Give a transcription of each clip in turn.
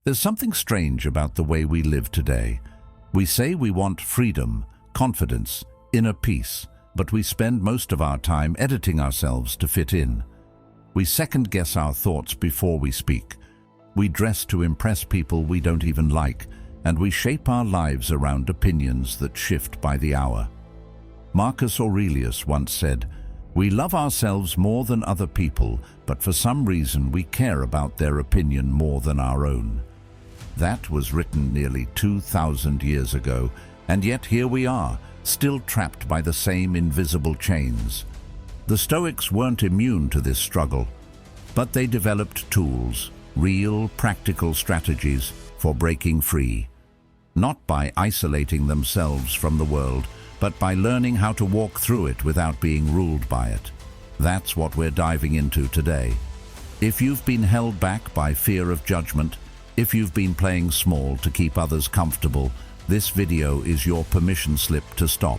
There's something strange about the way we live today. We say we want freedom, confidence, inner peace, but we spend most of our time editing ourselves to fit in. We second-guess our thoughts before we speak. We dress to impress people we don't even like, and we shape our lives around opinions that shift by the hour. Marcus Aurelius once said, "We love ourselves more than other people, but for some reason we care about their opinion more than our own." That was written nearly 2,000 years ago, and yet here we are, still trapped by the same invisible chains. The Stoics weren't immune to this struggle, but they developed tools, real, practical strategies for breaking free. Not by isolating themselves from the world, but by learning how to walk through it without being ruled by it. That's what we're diving into today. If you've been held back by fear of judgment, if you've been playing small to keep others comfortable, this video is your permission slip to stop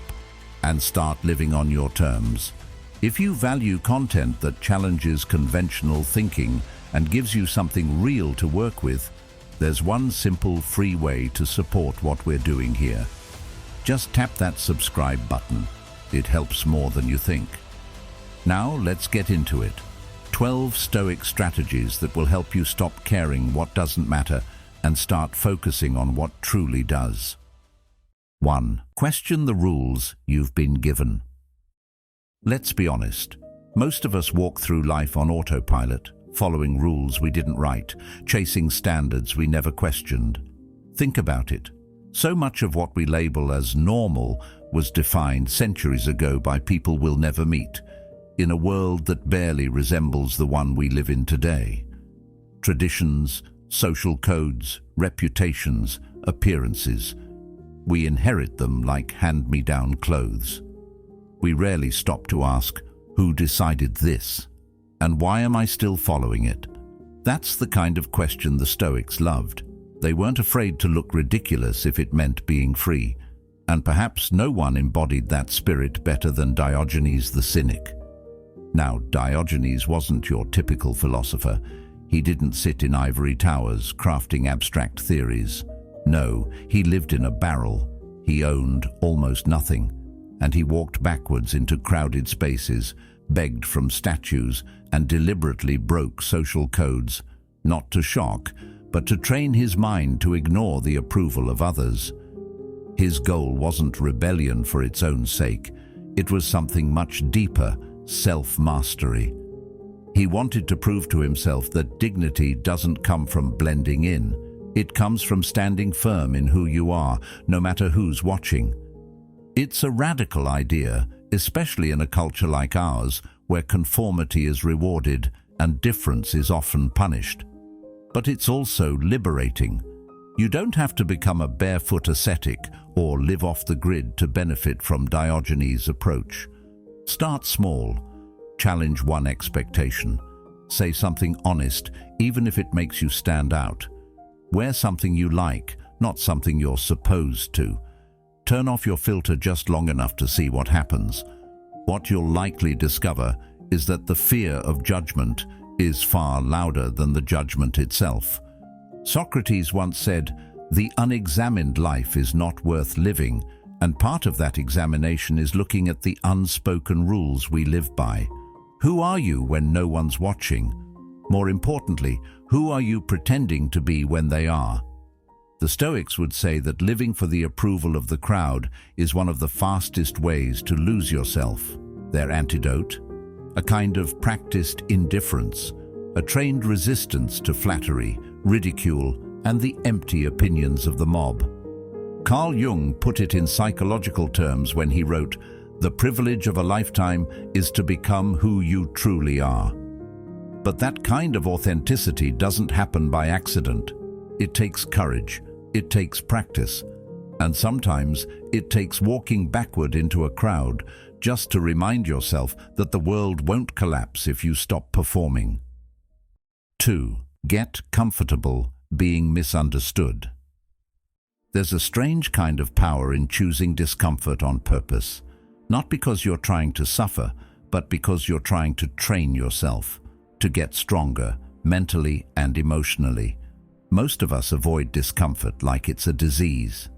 and start living on your terms. If you value content that challenges conventional thinking and gives you something real to work with, there's one simple, free way to support what we're doing here. Just tap that subscribe button. It helps more than you think. Now let's get into it. 12 Stoic strategies that will help you stop caring what doesn't matter and start focusing on what truly does. 1. Question the rules you've been given. Let's be honest. Most of us walk through life on autopilot, following rules we didn't write, chasing standards we never questioned. Think about it. So much of what we label as normal was defined centuries ago by people we'll never meet, in a world that barely resembles the one we live in today. Traditions, social codes, reputations, appearances. We inherit them like hand-me-down clothes. We rarely stop to ask, who decided this? And why am I still following it? That's the kind of question the Stoics loved. They weren't afraid to look ridiculous if it meant being free. And perhaps no one embodied that spirit better than Diogenes the Cynic. Now, Diogenes wasn't your typical philosopher. He didn't sit in ivory towers crafting abstract theories. No, he lived in a barrel. He owned almost nothing, and he walked backwards into crowded spaces, begged from statues, and deliberately broke social codes, not to shock, but to train his mind to ignore the approval of others. His goal wasn't rebellion for its own sake. It was something much deeper, self-mastery. He wanted to prove to himself that dignity doesn't come from blending in. It comes from standing firm in who you are, no matter who's watching. It's a radical idea, especially in a culture like ours, where conformity is rewarded and difference is often punished. But it's also liberating. You don't have to become a barefoot ascetic or live off the grid to benefit from Diogenes' approach. Start small. Challenge one expectation. Say something honest, even if it makes you stand out. Wear something you like, not something you're supposed to. Turn off your filter just long enough to see what happens. What you'll likely discover is that the fear of judgment is far louder than the judgment itself. Socrates once said, "The unexamined life is not worth living," and part of that examination is looking at the unspoken rules we live by. Who are you when no one's watching? More importantly, who are you pretending to be when they are? The Stoics would say that living for the approval of the crowd is one of the fastest ways to lose yourself. Their antidote? A kind of practiced indifference, a trained resistance to flattery, ridicule, and the empty opinions of the mob. Carl Jung put it in psychological terms when he wrote, "The privilege of a lifetime is to become who you truly are." But that kind of authenticity doesn't happen by accident. It takes courage, it takes practice, and sometimes it takes walking backward into a crowd just to remind yourself that the world won't collapse if you stop performing. 2. Get comfortable being misunderstood. There's a strange kind of power in choosing discomfort on purpose, not because you're trying to suffer, but because you're trying to train yourself to get stronger mentally and emotionally. Most of us avoid discomfort like it's a disease.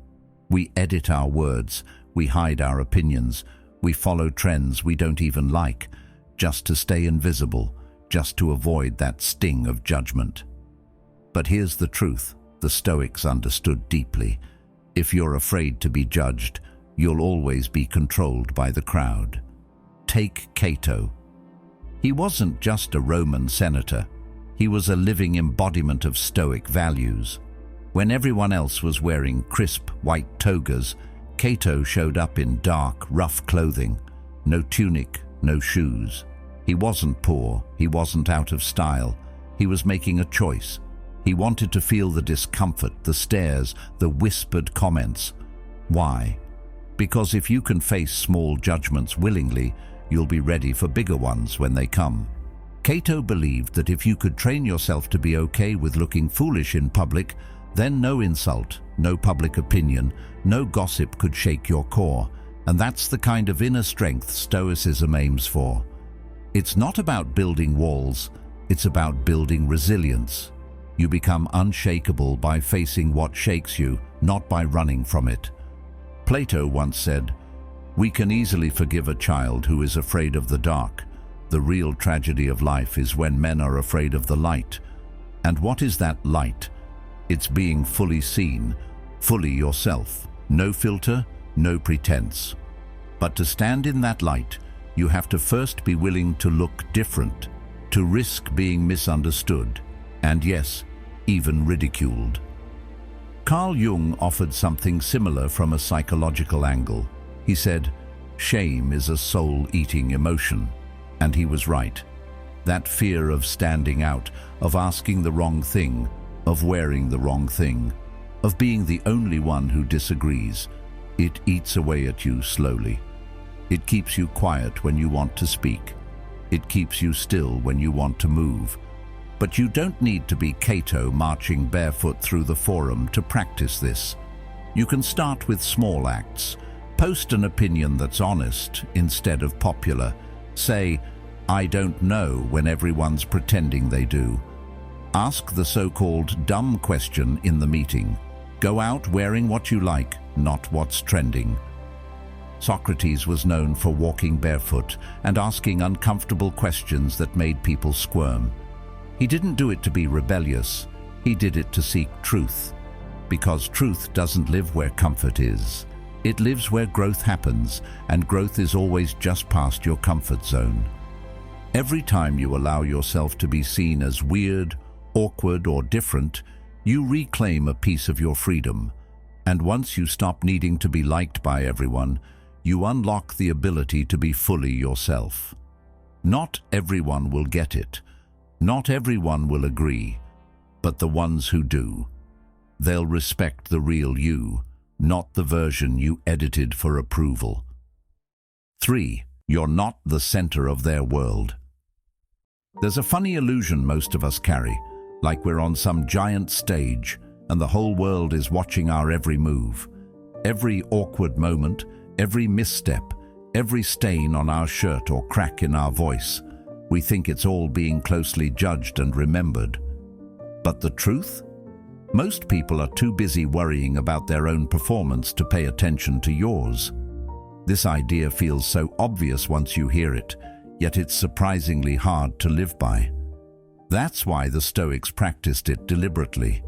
We edit our words, we hide our opinions, we follow trends we don't even like, just to stay invisible, just to avoid that sting of judgment. But here's the truth, the Stoics understood deeply. If you're afraid to be judged, you'll always be controlled by the crowd. Take Cato. He wasn't just a Roman senator. He was a living embodiment of Stoic values. When everyone else was wearing crisp white togas, Cato showed up in dark, rough clothing. No tunic, no shoes. He wasn't poor, he wasn't out of style. He was making a choice. He wanted to feel the discomfort, the stares, the whispered comments. Why? Because if you can face small judgments willingly, you'll be ready for bigger ones when they come. Cato believed that if you could train yourself to be okay with looking foolish in public, then no insult, no public opinion, no gossip could shake your core. And that's the kind of inner strength Stoicism aims for. It's not about building walls, it's about building resilience. You become unshakable by facing what shakes you, not by running from it. Plato once said, "We can easily forgive a child who is afraid of the dark. The real tragedy of life is when men are afraid of the light." And what is that light? It's being fully seen, fully yourself. No filter, no pretense. But to stand in that light, you have to first be willing to look different, to risk being misunderstood, and yes, even ridiculed. Carl Jung offered something similar from a psychological angle. He said, "Shame is a soul-eating emotion." And he was right. That fear of standing out, of asking the wrong thing, of wearing the wrong thing, of being the only one who disagrees, it eats away at you slowly. It keeps you quiet when you want to speak. It keeps you still when you want to move. But you don't need to be Cato marching barefoot through the forum to practice this. You can start with small acts. Post an opinion that's honest instead of popular. Say, "I don't know," when everyone's pretending they do. Ask the so-called dumb question in the meeting. Go out wearing what you like, not what's trending. Socrates was known for walking barefoot and asking uncomfortable questions that made people squirm. He didn't do it to be rebellious, he did it to seek truth. Because truth doesn't live where comfort is. It lives where growth happens, and growth is always just past your comfort zone. Every time you allow yourself to be seen as weird, awkward, or different, you reclaim a piece of your freedom. And once you stop needing to be liked by everyone, you unlock the ability to be fully yourself. Not everyone will get it. Not everyone will agree, but the ones who do, they'll respect the real you, not the version you edited for approval. 3. You're not the center of their world. There's a funny illusion most of us carry, like we're on some giant stage and the whole world is watching our every move. Every awkward moment, every misstep, every stain on our shirt or crack in our voice. We think it's all being closely judged and remembered. But the truth? Most people are too busy worrying about their own performance to pay attention to yours. This idea feels so obvious once you hear it, yet it's surprisingly hard to live by. That's why the Stoics practiced it deliberately.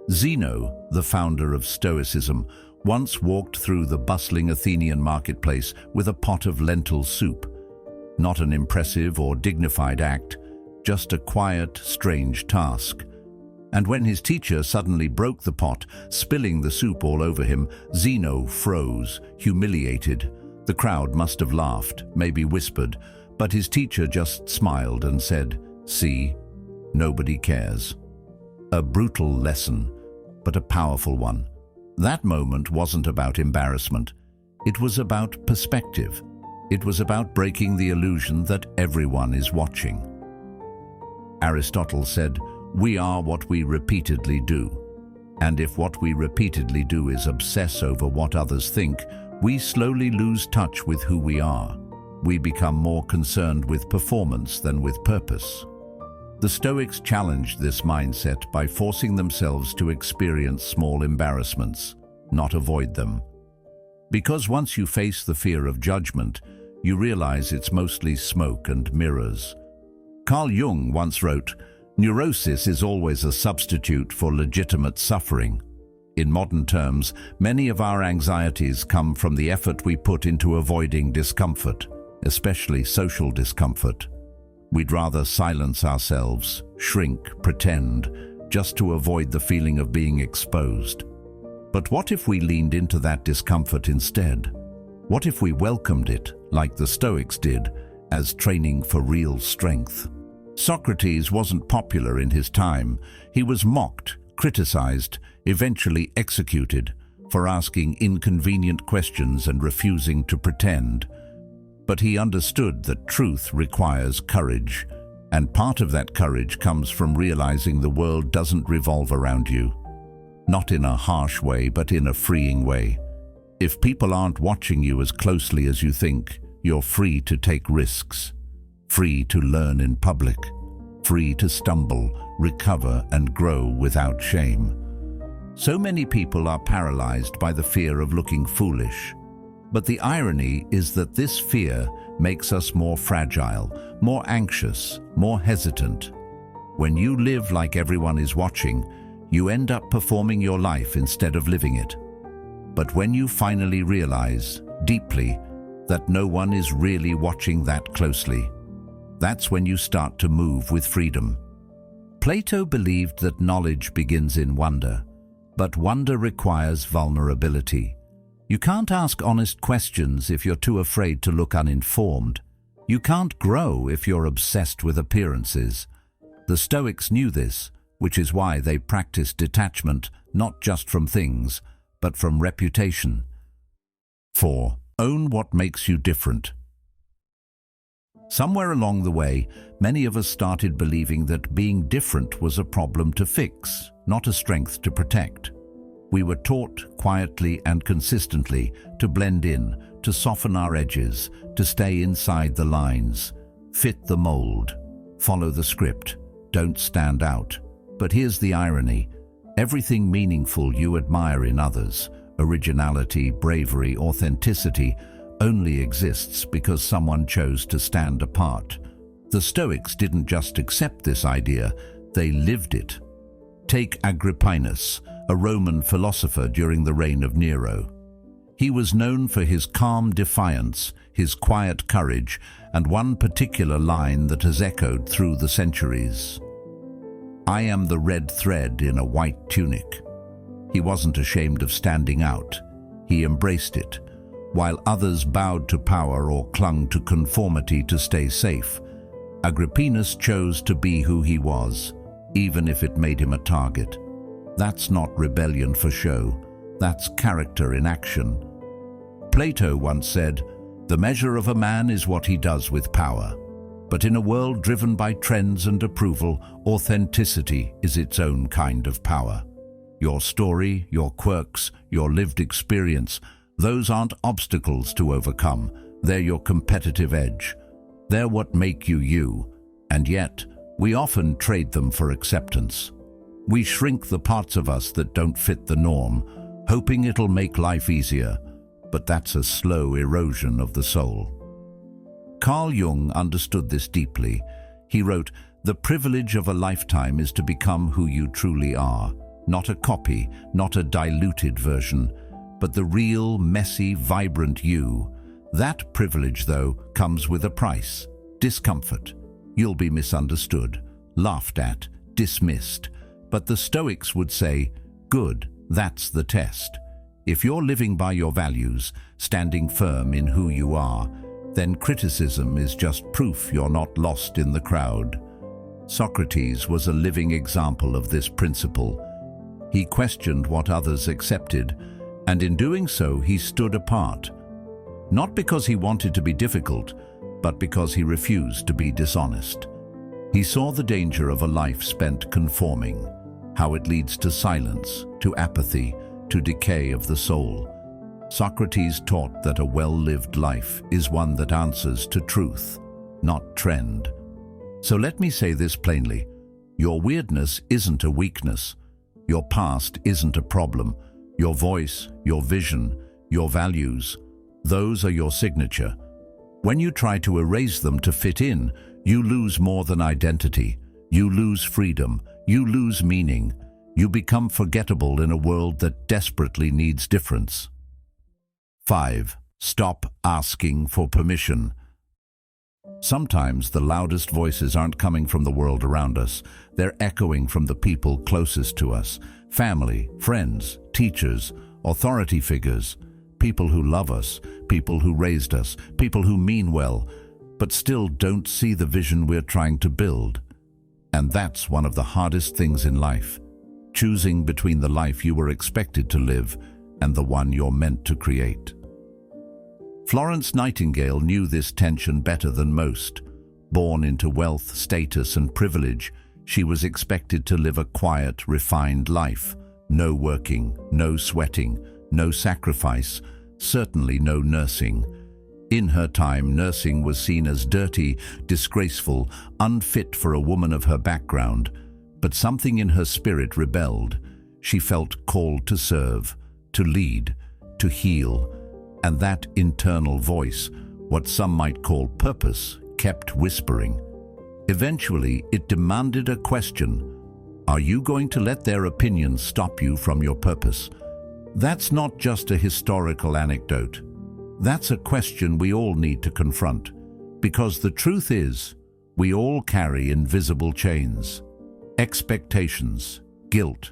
Zeno, the founder of Stoicism, once walked through the bustling Athenian marketplace with a pot of lentil soup. Not an impressive or dignified act, just a quiet, strange task. And when his teacher suddenly broke the pot, spilling the soup all over him, Zeno froze, humiliated. The crowd must have laughed, maybe whispered, but his teacher just smiled and said, "See, nobody cares." A brutal lesson, but a powerful one. That moment wasn't about embarrassment. It was about perspective. It was about breaking the illusion that everyone is watching. Aristotle said, "We are what we repeatedly do." And if what we repeatedly do is obsess over what others think, we slowly lose touch with who we are. We become more concerned with performance than with purpose. The Stoics challenged this mindset by forcing themselves to experience small embarrassments, not avoid them. Because once you face the fear of judgment, you realize it's mostly smoke and mirrors. Carl Jung once wrote, "Neurosis is always a substitute for legitimate suffering." In modern terms, many of our anxieties come from the effort we put into avoiding discomfort, especially social discomfort. We'd rather silence ourselves, shrink, pretend, just to avoid the feeling of being exposed. But what if we leaned into that discomfort instead? What if we welcomed it, like the Stoics did, as training for real strength? Socrates wasn't popular in his time. He was mocked, criticized, eventually executed for asking inconvenient questions and refusing to pretend. But he understood that truth requires courage, and part of that courage comes from realizing the world doesn't revolve around you. Not in a harsh way, but in a freeing way. If people aren't watching you as closely as you think, you're free to take risks, free to learn in public, free to stumble, recover, and grow without shame. So many people are paralyzed by the fear of looking foolish. But the irony is that this fear makes us more fragile, more anxious, more hesitant. When you live like everyone is watching, you end up performing your life instead of living it. But when you finally realize, deeply, that no one is really watching that closely, that's when you start to move with freedom. Plato believed that knowledge begins in wonder, but wonder requires vulnerability. You can't ask honest questions if you're too afraid to look uninformed. You can't grow if you're obsessed with appearances. The Stoics knew this, which is why they practiced detachment, not just from things, but from reputation. 4. Own what makes you different. Somewhere along the way, many of us started believing that being different was a problem to fix, not a strength to protect. We were taught quietly and consistently to blend in, to soften our edges, to stay inside the lines, fit the mold, follow the script, don't stand out. But here's the irony. Everything meaningful you admire in others, originality, bravery, authenticity, only exists because someone chose to stand apart. The Stoics didn't just accept this idea, they lived it. Take Agrippinus, a Roman philosopher during the reign of Nero. He was known for his calm defiance, his quiet courage, and one particular line that has echoed through the centuries. "I am the red thread in a white tunic." He wasn't ashamed of standing out. He embraced it. While others bowed to power or clung to conformity to stay safe, Agrippinus chose to be who he was, even if it made him a target. That's not rebellion for show. That's character in action. Plato once said, "The measure of a man is what he does with power." But in a world driven by trends and approval, authenticity is its own kind of power. Your story, your quirks, your lived experience, those aren't obstacles to overcome. They're your competitive edge. They're what make you you. And yet, we often trade them for acceptance. We shrink the parts of us that don't fit the norm, hoping it'll make life easier. But that's a slow erosion of the soul. Carl Jung understood this deeply. He wrote, "The privilege of a lifetime is to become who you truly are, not a copy, not a diluted version, but the real, messy, vibrant you. That privilege, though, comes with a price, discomfort. You'll be misunderstood, laughed at, dismissed. But the Stoics would say, good, that's the test. If you're living by your values, standing firm in who you are, then criticism is just proof you're not lost in the crowd." Socrates was a living example of this principle. He questioned what others accepted, and in doing so he stood apart. Not because he wanted to be difficult, but because he refused to be dishonest. He saw the danger of a life spent conforming, how it leads to silence, to apathy, to decay of the soul. Socrates taught that a well-lived life is one that answers to truth, not trend. So let me say this plainly. Your weirdness isn't a weakness. Your past isn't a problem. Your voice, your vision, your values, those are your signature. When you try to erase them to fit in, you lose more than identity. You lose freedom. You lose meaning. You become forgettable in a world that desperately needs difference. 5. Stop asking for permission. Sometimes the loudest voices aren't coming from the world around us. They're echoing from the people closest to us. Family, friends, teachers, authority figures, people who love us, people who raised us, people who mean well, but still don't see the vision we're trying to build. And that's one of the hardest things in life, choosing between the life you were expected to live and the one you're meant to create. Florence Nightingale knew this tension better than most. Born into wealth, status, and privilege, she was expected to live a quiet, refined life. No working, no sweating, no sacrifice, certainly no nursing. In her time, nursing was seen as dirty, disgraceful, unfit for a woman of her background. But something in her spirit rebelled. She felt called to serve, to lead, to heal. And that internal voice, what some might call purpose, kept whispering. Eventually, it demanded a question. Are you going to let their opinions stop you from your purpose? That's not just a historical anecdote. That's a question we all need to confront. Because the truth is, we all carry invisible chains. Expectations, guilt,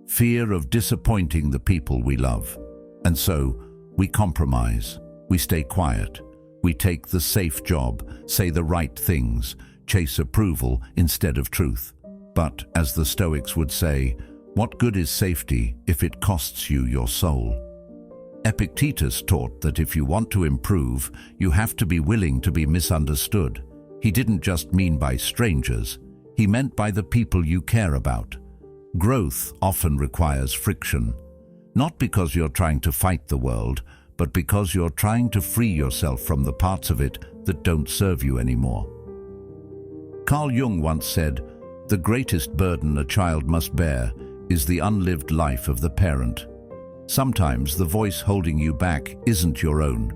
fear of disappointing the people we love. And so, we compromise, we stay quiet, we take the safe job, say the right things, chase approval instead of truth. But, as the Stoics would say, what good is safety if it costs you your soul? Epictetus taught that if you want to improve, you have to be willing to be misunderstood. He didn't just mean by strangers, he meant by the people you care about. Growth often requires friction. Not because you're trying to fight the world, but because you're trying to free yourself from the parts of it that don't serve you anymore. Carl Jung once said, "The greatest burden a child must bear is the unlived life of the parent." Sometimes the voice holding you back isn't your own.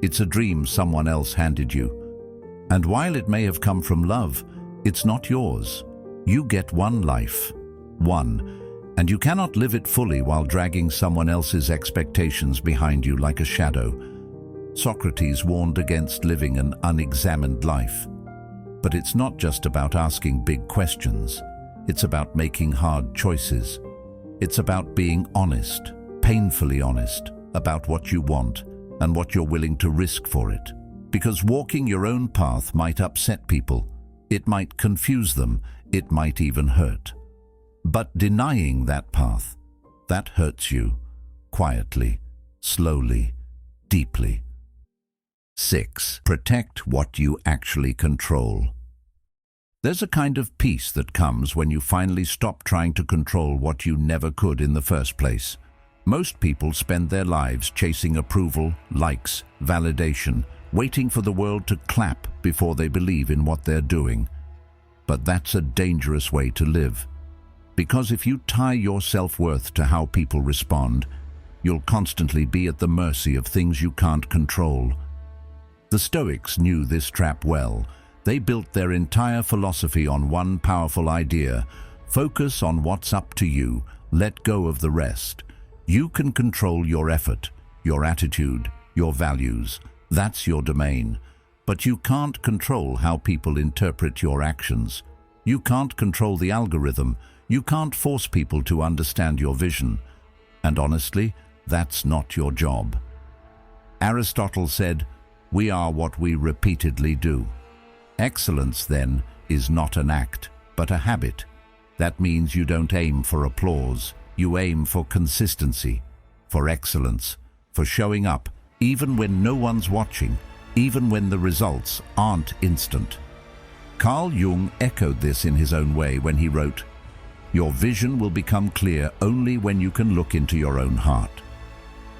It's a dream someone else handed you. And while it may have come from love, it's not yours. You get one life. One. And you cannot live it fully while dragging someone else's expectations behind you like a shadow. Socrates warned against living an unexamined life. But it's not just about asking big questions. It's about making hard choices. It's about being honest, painfully honest, about what you want and what you're willing to risk for it. Because walking your own path might upset people. It might confuse them. It might even hurt. But denying that path, that hurts you, quietly, slowly, deeply. 6. Protect what you actually control. There's a kind of peace that comes when you finally stop trying to control what you never could in the first place. Most people spend their lives chasing approval, likes, validation, waiting for the world to clap before they believe in what they're doing. But that's a dangerous way to live. Because if you tie your self-worth to how people respond, you'll constantly be at the mercy of things you can't control. The Stoics knew this trap well. They built their entire philosophy on one powerful idea: focus on what's up to you, let go of the rest. You can control your effort, your attitude, your values. That's your domain. But you can't control how people interpret your actions. You can't control the algorithm. You can't force people to understand your vision. And honestly, that's not your job. Aristotle said, "We are what we repeatedly do." Excellence, then, is not an act, but a habit. That means you don't aim for applause. You aim for consistency, for excellence, for showing up, even when no one's watching, even when the results aren't instant. Carl Jung echoed this in his own way when he wrote, "Your vision will become clear only when you can look into your own heart."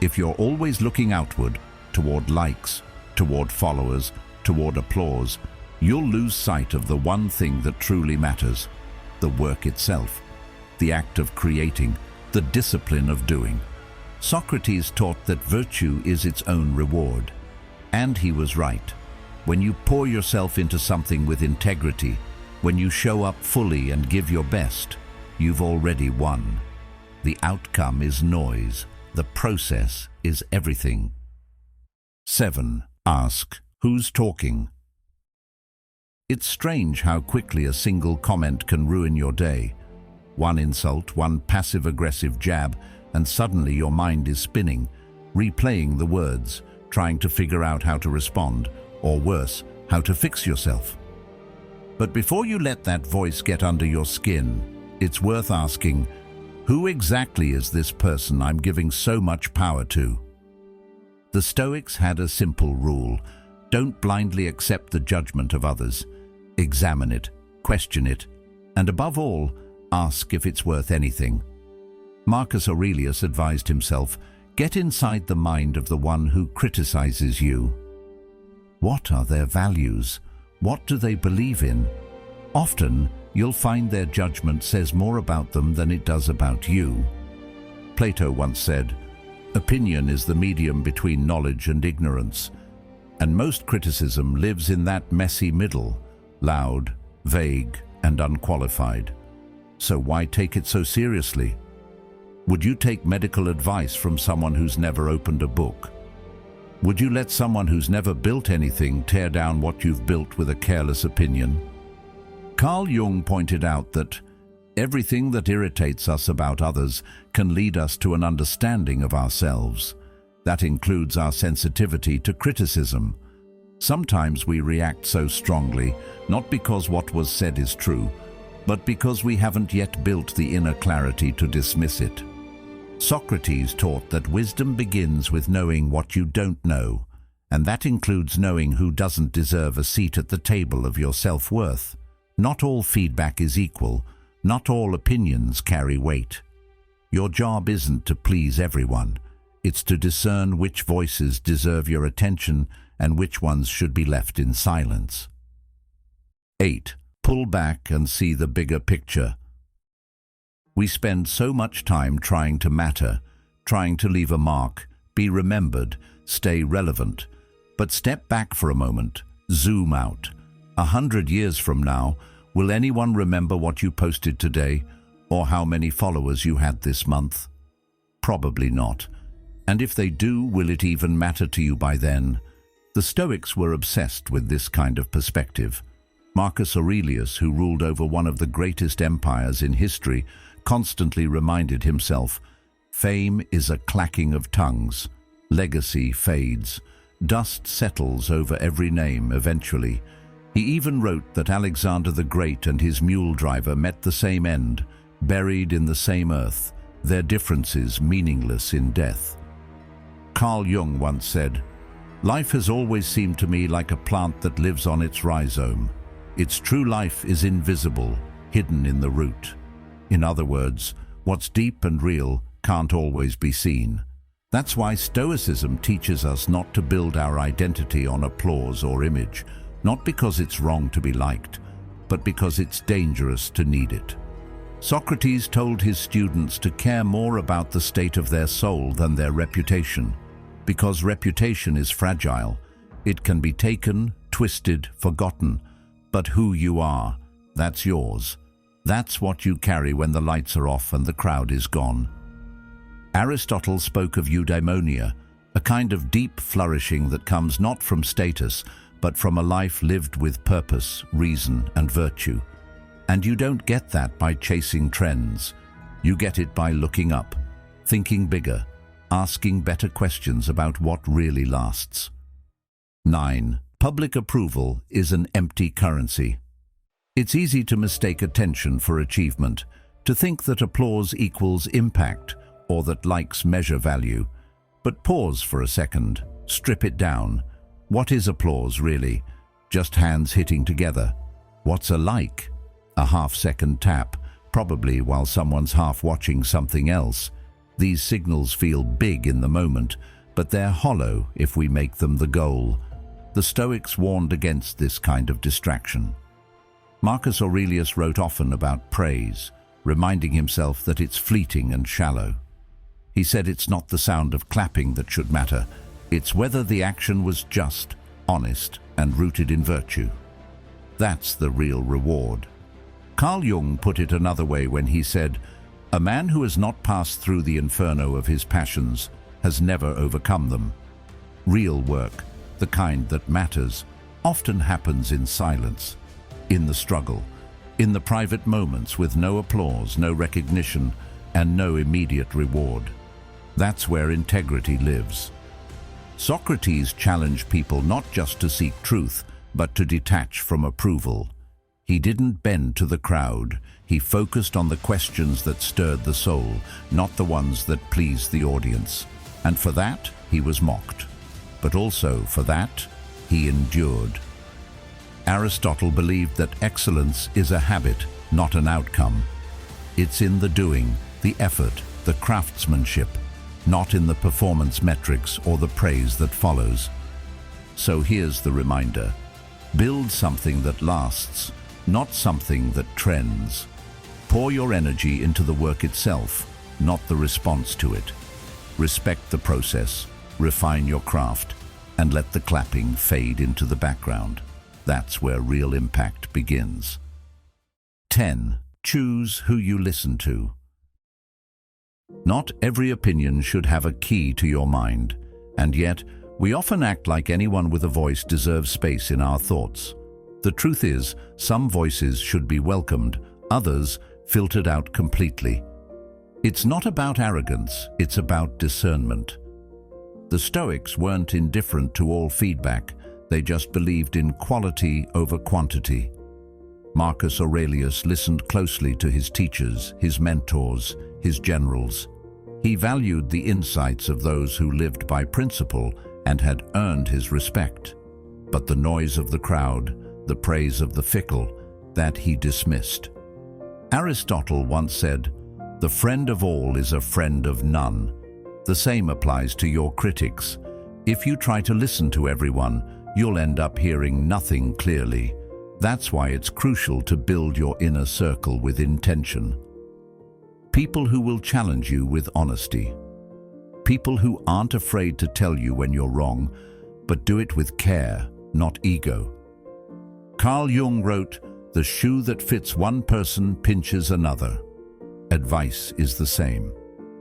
If you're always looking outward, toward likes, toward followers, toward applause, you'll lose sight of the one thing that truly matters: the work itself, the act of creating, the discipline of doing. Socrates taught that virtue is its own reward. And he was right. When you pour yourself into something with integrity, when you show up fully and give your best, you've already won. The outcome is noise. The process is everything. 7. Ask, who's talking? It's strange how quickly a single comment can ruin your day. One insult, one passive-aggressive jab, and suddenly your mind is spinning, replaying the words, trying to figure out how to respond, or worse, how to fix yourself. But before you let that voice get under your skin, it's worth asking, who exactly is this person I'm giving so much power to? The Stoics had a simple rule: don't blindly accept the judgment of others. Examine it, question it, and above all, ask if it's worth anything. Marcus Aurelius advised himself, get inside the mind of the one who criticizes you. What are their values? What do they believe in? Often, you'll find their judgment says more about them than it does about you. Plato once said, opinion is the medium between knowledge and ignorance, and most criticism lives in that messy middle, loud, vague, and unqualified. So why take it so seriously? Would you take medical advice from someone who's never opened a book? Would you let someone who's never built anything tear down what you've built with a careless opinion? Carl Jung pointed out that everything that irritates us about others can lead us to an understanding of ourselves. That includes our sensitivity to criticism. Sometimes we react so strongly, not because what was said is true, but because we haven't yet built the inner clarity to dismiss it. Socrates taught that wisdom begins with knowing what you don't know, and that includes knowing who doesn't deserve a seat at the table of your self-worth. Not all feedback is equal. Not all opinions carry weight. Your job isn't to please everyone. It's to discern which voices deserve your attention and which ones should be left in silence. 8. Pull back and see the bigger picture. We spend so much time trying to matter, trying to leave a mark, be remembered, stay relevant. But step back for a moment, zoom out. 100 years from now, will anyone remember what you posted today, or how many followers you had this month? Probably not. And if they do, will it even matter to you by then? The Stoics were obsessed with this kind of perspective. Marcus Aurelius, who ruled over one of the greatest empires in history, constantly reminded himself, fame is a clacking of tongues, legacy fades, dust settles over every name eventually. He even wrote that Alexander the Great and his mule driver met the same end, buried in the same earth, their differences meaningless in death. Carl Jung once said, life has always seemed to me like a plant that lives on its rhizome. Its true life is invisible, hidden in the root. In other words, what's deep and real can't always be seen. That's why Stoicism teaches us not to build our identity on applause or image, not because it's wrong to be liked, but because it's dangerous to need it. Socrates told his students to care more about the state of their soul than their reputation, because reputation is fragile. It can be taken, twisted, forgotten, but who you are, that's yours. That's what you carry when the lights are off and the crowd is gone. Aristotle spoke of eudaimonia, a kind of deep flourishing that comes not from status, but from a life lived with purpose, reason, and virtue. And you don't get that by chasing trends. You get it by looking up, thinking bigger, asking better questions about what really lasts. 9. Public approval is an empty currency. It's easy to mistake attention for achievement, to think that applause equals impact, or that likes measure value. But pause for a second, strip it down. What is applause really? Just hands hitting together. What's a like? A half-second tap, probably while someone's half watching something else. These signals feel big in the moment, but they're hollow if we make them the goal. The Stoics warned against this kind of distraction. Marcus Aurelius wrote often about praise, reminding himself that it's fleeting and shallow. He said it's not the sound of clapping that should matter, it's whether the action was just, honest, and rooted in virtue. That's the real reward. Carl Jung put it another way when he said, "A man who has not passed through the inferno of his passions has never overcome them." Real work, the kind that matters, often happens in silence, in the struggle, in the private moments with no applause, no recognition, and no immediate reward. That's where integrity lives. Socrates challenged people not just to seek truth, but to detach from approval. He didn't bend to the crowd. He focused on the questions that stirred the soul, not the ones that pleased the audience. And for that, he was mocked. But also for that, he endured. Aristotle believed that excellence is a habit, not an outcome. It's in the doing, the effort, the craftsmanship, not in the performance metrics or the praise that follows. So here's the reminder. Build something that lasts, not something that trends. Pour your energy into the work itself, not the response to it. Respect the process, refine your craft, and let the clapping fade into the background. That's where real impact begins. 10. Choose who you listen to. Not every opinion should have a key to your mind, and yet we often act like anyone with a voice deserves space in our thoughts. The truth is, some voices should be welcomed, others filtered out completely. It's not about arrogance, it's about discernment. The Stoics weren't indifferent to all feedback, they just believed in quality over quantity. Marcus Aurelius listened closely to his teachers, his mentors, his generals. He valued the insights of those who lived by principle and had earned his respect. But the noise of the crowd, the praise of the fickle, that he dismissed. Aristotle once said, "The friend of all is a friend of none." The same applies to your critics. If you try to listen to everyone, you'll end up hearing nothing clearly. That's why it's crucial to build your inner circle with intention. People who will challenge you with honesty. People who aren't afraid to tell you when you're wrong, but do it with care, not ego. Carl Jung wrote, "The shoe that fits one person pinches another." Advice is the same.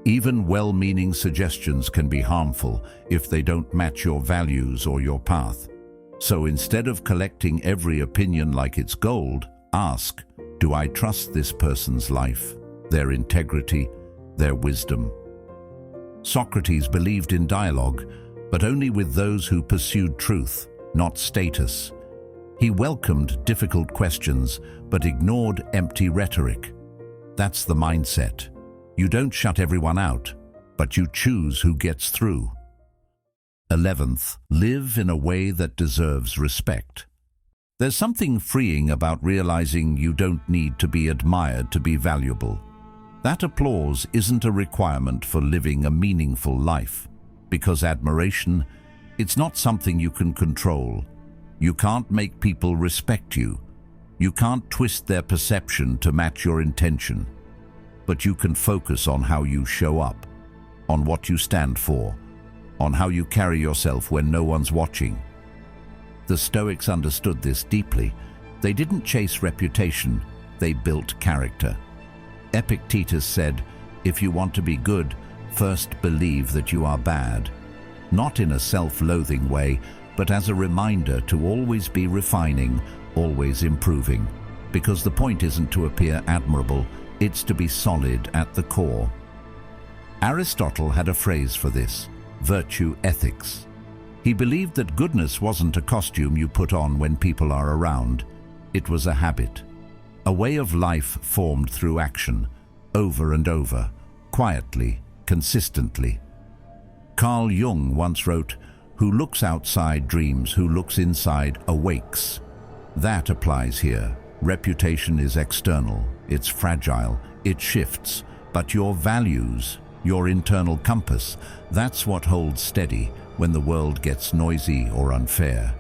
Even well-meaning suggestions can be harmful if they don't match your values or your path. So instead of collecting every opinion like it's gold, ask, do I trust this person's life, their integrity, their wisdom? Socrates believed in dialogue, but only with those who pursued truth, not status. He welcomed difficult questions, but ignored empty rhetoric. That's the mindset. You don't shut everyone out, but you choose who gets through. 11th, live in a way that deserves respect. There's something freeing about realizing you don't need to be admired to be valuable. That applause isn't a requirement for living a meaningful life, because admiration, it's not something you can control. You can't make people respect you. You can't twist their perception to match your intention. But you can focus on how you show up, on what you stand for, on how you carry yourself when no one's watching. The Stoics understood this deeply. They didn't chase reputation, they built character. Epictetus said, "If you want to be good, first believe that you are bad." Not in a self-loathing way, but as a reminder to always be refining, always improving. Because the point isn't to appear admirable, it's to be solid at the core. Aristotle had a phrase for this, virtue ethics. He believed that goodness wasn't a costume you put on when people are around. It was a habit, a way of life formed through action, over and over, quietly, consistently. Carl Jung once wrote, "Who looks outside dreams, who looks inside awakes." That applies here. Reputation is external, it's fragile, it shifts, but your values, your internal compass, that's what holds steady when the world gets noisy or unfair.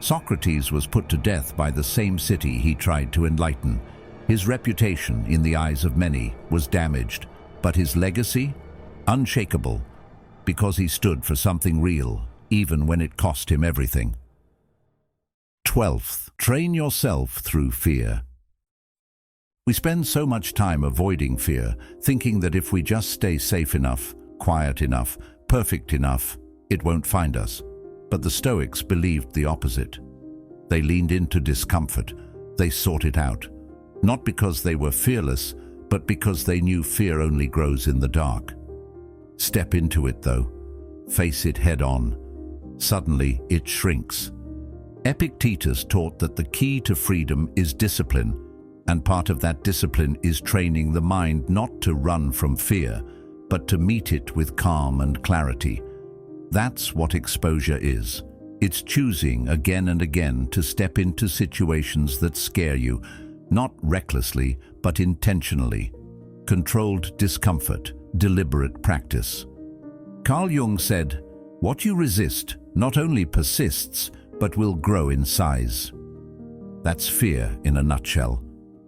Socrates was put to death by the same city he tried to enlighten. His reputation, in the eyes of many, was damaged, but his legacy? Unshakable, because he stood for something real, even when it cost him everything. 12th, train yourself through fear. We spend so much time avoiding fear, thinking that if we just stay safe enough, quiet enough, perfect enough, it won't find us. But the Stoics believed the opposite. They leaned into discomfort. They sought it out. Not because they were fearless, but because they knew fear only grows in the dark. Step into it, though. Face it head on. Suddenly, it shrinks. Epictetus taught that the key to freedom is discipline, and part of that discipline is training the mind not to run from fear, but to meet it with calm and clarity. That's what exposure is. It's choosing again and again to step into situations that scare you, not recklessly, but intentionally. Controlled discomfort, deliberate practice. Carl Jung said, "What you resist not only persists, but will grow in size." That's fear in a nutshell.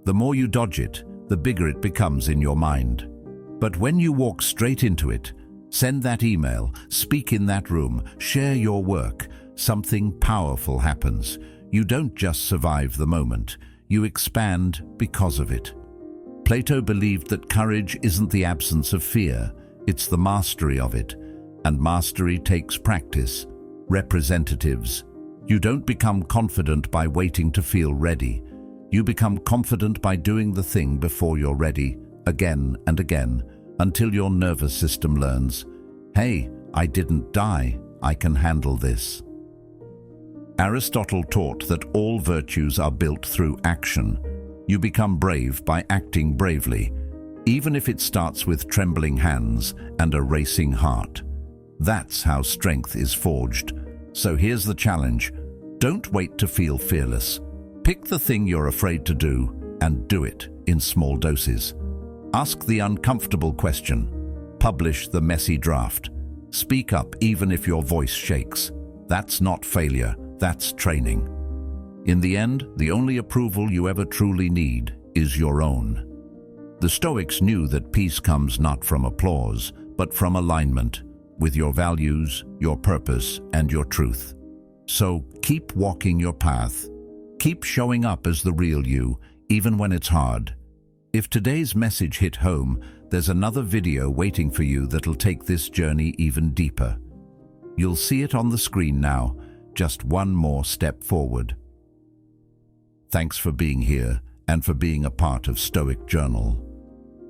The more you dodge it, the bigger it becomes in your mind. But when you walk straight into it, send that email, speak in that room, share your work, something powerful happens. You don't just survive the moment, you expand because of it. Plato believed that courage isn't the absence of fear, it's the mastery of it. And mastery takes practice, representatives. You don't become confident by waiting to feel ready. You become confident by doing the thing before you're ready, again and again, until your nervous system learns, "Hey, I didn't die, I can handle this." Aristotle taught that all virtues are built through action. You become brave by acting bravely, even if it starts with trembling hands and a racing heart. That's how strength is forged. So here's the challenge. Don't wait to feel fearless. Pick the thing you're afraid to do and do it in small doses. Ask the uncomfortable question. Publish the messy draft. Speak up even if your voice shakes. That's not failure, that's training. In the end, the only approval you ever truly need is your own. The Stoics knew that peace comes not from applause, but from alignment with your values, your purpose, and your truth. So keep walking your path. Keep showing up as the real you, even when it's hard. If today's message hit home, there's another video waiting for you that'll take this journey even deeper. You'll see it on the screen now, just one more step forward. Thanks for being here and for being a part of Stoic Journal.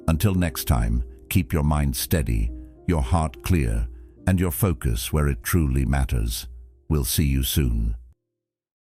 Until next time, keep your mind steady, your heart clear, and your focus where it truly matters. We'll see you soon.